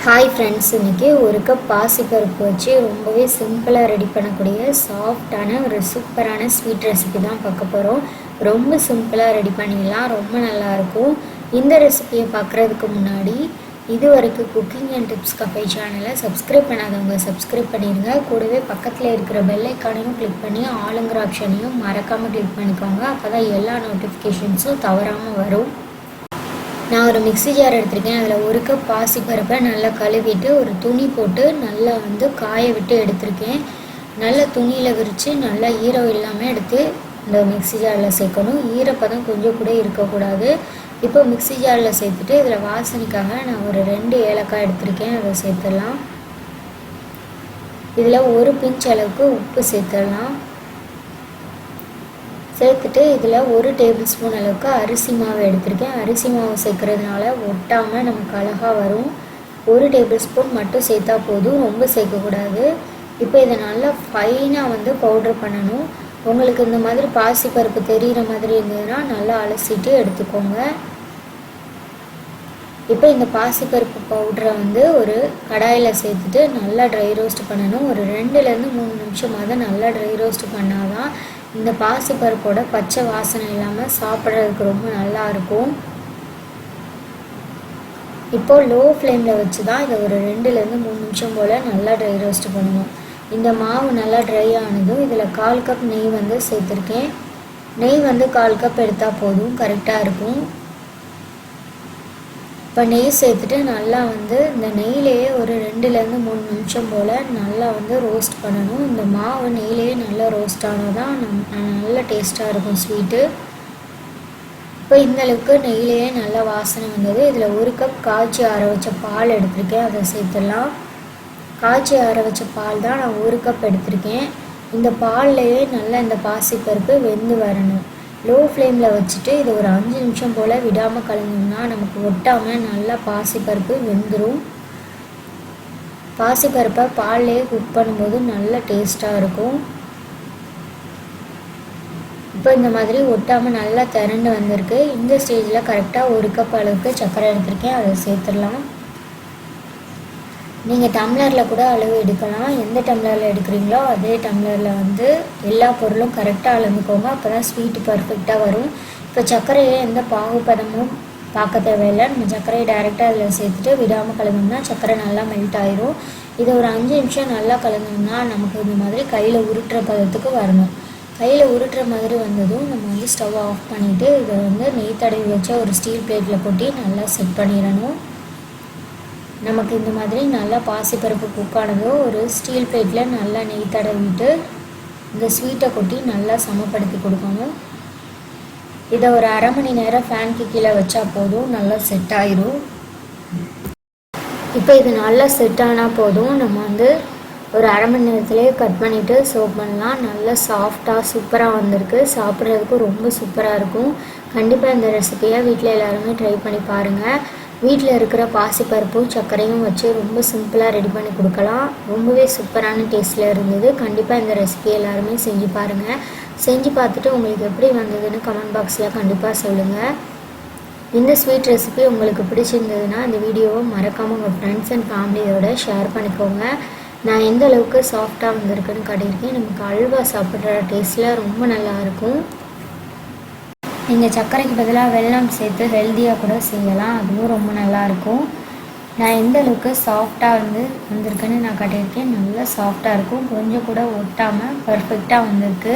Hi friends, இன்றைக்கி ஒரு cup பாசிப்பருப்பு வச்சு ரொம்பவே சிம்பிளாக ரெடி பண்ணக்கூடிய சாஃப்டான ஒரு சூப்பரான ஸ்வீட் ரெசிபி தான் பார்க்க போகிறோம். ரொம்ப சிம்பிளாக ரெடி பண்ணிடலாம், ரொம்ப நல்லாயிருக்கும். இந்த ரெசிபியை பார்க்குறதுக்கு முன்னாடி இது வரைக்கும் குக்கிங் அண்ட் டிப்ஸ் கஃபே சேனலை சப்ஸ்கிரைப் பண்ணாதவங்க சப்ஸ்கிரைப் பண்ணிடுங்க. கூடவே பக்கத்தில் இருக்கிற பெல் ஐக்கானையும் கிளிக் பண்ணி ஆளுங்கிற ஆப்ஷனையும் மறக்காமல் கிளிக் பண்ணிக்கோங்க. அப்போ தான் எல்லா நோட்டிஃபிகேஷன்ஸும் தவறாமல் வரும். நான் ஒரு மிக்ஸி ஜார் எடுத்திருக்கேன். அதில் ஒரு கப் பாசிப்பருப்பை நல்லா கழுவிட்டு ஒரு துணி போட்டு நல்லா காய விட்டு எடுத்திருக்கேன். நல்லா துணியில் விரித்து நல்லா ஈரம் இல்லாமல் எடுத்து இந்த மிக்ஸி ஜாரில் சேர்க்கணும். ஈரப்பதம் கொஞ்சம் கூட இருக்கக்கூடாது. இப்போ மிக்ஸி ஜாரில் சேர்த்துட்டு இதில் வாசனைக்காக நான் ஒரு 2 ஏலக்காய் எடுத்திருக்கேன், அதை சேர்த்துடலாம். இதில் ஒரு பிஞ்ச் அளவுக்கு உப்பு சேர்த்துடலாம். சேர்த்துட்டு இதில் 1 டேபிள் ஸ்பூன் அளவுக்கு அரிசி மாவு எடுத்திருக்கேன். அரிசி மாவு சேர்க்குறதுனால ஒட்டாமல் நமக்கு அழகாக வரும். 1 டேபிள் ஸ்பூன் மட்டும் சேர்த்தா போதும், ரொம்ப சேர்க்கக்கூடாது. இப்போ இதை நல்லா ஃபைனாக பவுட்ரு பண்ணணும். உங்களுக்கு இந்த மாதிரி பாசிப்பருப்பு தெரிகிற மாதிரி இருந்ததுன்னா நல்லா அலசிட்டு எடுத்துக்கோங்க. இப்போ இந்த பாசிப்பருப்பு பவுடரை ஒரு கடாயில் சேர்த்துட்டு நல்லா ட்ரை ரோஸ்ட் பண்ணணும். ஒரு 2லேருந்து 3 நிமிஷமாவது நல்லா ட்ரை ரோஸ்ட் பண்ணால் தான் இந்த பாசிப்பருப்போட பச்சை வாசனை இல்லாமல் சாப்பிட்றதுக்கு ரொம்ப நல்லாயிருக்கும். இப்போது லோ ஃப்ளேமில் வச்சு தான் இதை ஒரு 2லேருந்து 3 நிமிஷம் போல் நல்லா ட்ரை ரோஸ்ட் பண்ணணும். இந்த மாவு நல்லா ட்ரை ஆனதும் இதில் 1/4 கப் நெய் சேர்த்துருக்கேன். நெய் 1/4 கப் எடுத்தால் போதும், கரெக்டாக இருக்கும். இப்போ நெய் சேர்த்துட்டு நல்லா இந்த நெய்லேயே ஒரு 2லேருந்து 3 நிமிஷம் போல் நல்லா ரோஸ்ட் பண்ணணும். இந்த மாவு நெய்லேயே நல்லா ரோஸ்ட் ஆனால் தான் நல்ல டேஸ்ட்டாக இருக்கும் ஸ்வீட்டு. இப்போ இந்தளவுக்கு நெய்லேயே நல்லா வாசனை வந்தது. இதில் 1 கப் காய்ச்சி ஆற வச்ச பால் எடுத்திருக்கேன், அதை சேர்த்துடலாம். காய்ச்சி ஆற வச்ச பால் தான் நான் 1 கப் எடுத்திருக்கேன். இந்த பால்லையே நல்லா இந்த பாசிப்பருப்பு வெந்து வரணும். லோ ஃப்ளேமில் வச்சுட்டு இதை ஒரு 5 நிமிஷம் போல் விடாமல் கலந்தோம்னா நமக்கு ஒட்டாமல் நல்லா பாசிப்பருப்பு வெந்துடும். பாசிப்பருப்பை பால்லையே குக் பண்ணும்போது நல்ல டேஸ்ட்டாக இருக்கும். இப்போ இந்த மாதிரி ஒட்டாமல் நல்லா திரண்டு வந்திருக்கு. இந்த ஸ்டேஜில் கரெக்டாக 1 கப் அளவுக்கு சர்க்கரை எடுத்திருக்கேன், அதை சேர்த்துடலாம். நீங்கள் டம்ளரில் கூட அளவு எடுக்கலாம். எந்த டம்ளரில் எடுக்கிறீங்களோ அதே டம்ளரில் எல்லா பொருளும் கரெக்டாக அளந்துக்கோங்க. அப்போ தான் ஸ்வீட்டு பர்ஃபெக்டாக வரும். இப்போ சர்க்கரையை எந்த பாகுபதமும் பார்க்க தேவையில்லை. நம்ம சர்க்கரையை டைரெக்டாக அதில் சேர்த்துட்டு விடாமல் கலந்தோம்னா சர்க்கரை நல்லா மெல்ட் ஆயிரும். இதை ஒரு 5 நிமிஷம் நல்லா கலந்தோம்னா நமக்கு இந்த மாதிரி கையில் உருட்டுற பதத்துக்கு வரணும். கையில் உருட்டுற மாதிரி வந்ததும் நம்ம ஸ்டவ் ஆஃப் பண்ணிவிட்டு இதை நெய் தடவி வச்ச ஒரு ஸ்டீல் பிளேட்டில் கொட்டி நல்லா செட் பண்ணிடணும். நமக்கு இந்த மாதிரி நல்லா பாசிப்பருப்பு குக்கானதோ ஒரு ஸ்டீல் பிளேட்டில் நல்லா நெய் தடவிட்டு இந்த ஸ்வீட்டை கொட்டி நல்லா சமப்படுத்தி கொடுக்கணும். இதை ஒரு 1/2 மணி நேரம் ஃபேனுக்கு கீழே வச்சா போதும், நல்லா செட் ஆயிரும். இப்போ இது நல்லா செட் ஆனால் போதும், நம்ம ஒரு 1/2 மணி நேரத்துலேயே கட் பண்ணிவிட்டு சர்வ் பண்ணலாம். நல்லா சாஃப்டாக சூப்பராக வந்திருக்கு. சாப்பிட்றதுக்கும் ரொம்ப சூப்பராக இருக்கும். கண்டிப்பாக இந்த ரெசிபியை வீட்டில் எல்லாருமே ட்ரை பண்ணி பாருங்கள். வீட்டில் இருக்கிற பாசிப்பருப்பும் சர்க்கரையும் வச்சு ரொம்ப சிம்பிளாக ரெடி பண்ணி கொடுக்கலாம். ரொம்பவே சூப்பரான டேஸ்ட்டில் இருந்தது. கண்டிப்பாக இந்த ரெசிபி எல்லாருமே செஞ்சு பாருங்கள். செஞ்சு பார்த்துட்டு உங்களுக்கு எப்படி வந்ததுன்னு கமெண்ட் பாக்ஸில் கண்டிப்பாக சொல்லுங்கள். இந்த ஸ்வீட் ரெசிபி உங்களுக்கு பிடிச்சிருந்ததுன்னா இந்த வீடியோவை மறக்காமல் உங்கள் ஃப்ரெண்ட்ஸ் அண்ட் ஃபேமிலியோட ஷேர் பண்ணிக்கோங்க. நான் எந்த அளவுக்கு சாஃப்டாக வந்திருக்குன்னு காட்டியிருக்கேன். நமக்கு அல்வா சாப்பிட்ற டேஸ்ட்டில் ரொம்ப நல்லாயிருக்கும். நீங்கள் சர்க்கரைக்கு பதிலாக வெல்லம் சேர்த்து ஹெல்த்தியாக கூட செய்யலாம், அதுவும் ரொம்ப நல்லாயிருக்கும். நான் எந்த அளவுக்கு சாஃப்டாக வந்திருக்குன்னு நான் காட்டியிருக்கேன். நல்லா சாஃப்டாக இருக்கும், கொஞ்சம் கூட ஒட்டாமல் பர்ஃபெக்டாக வந்திருக்கு.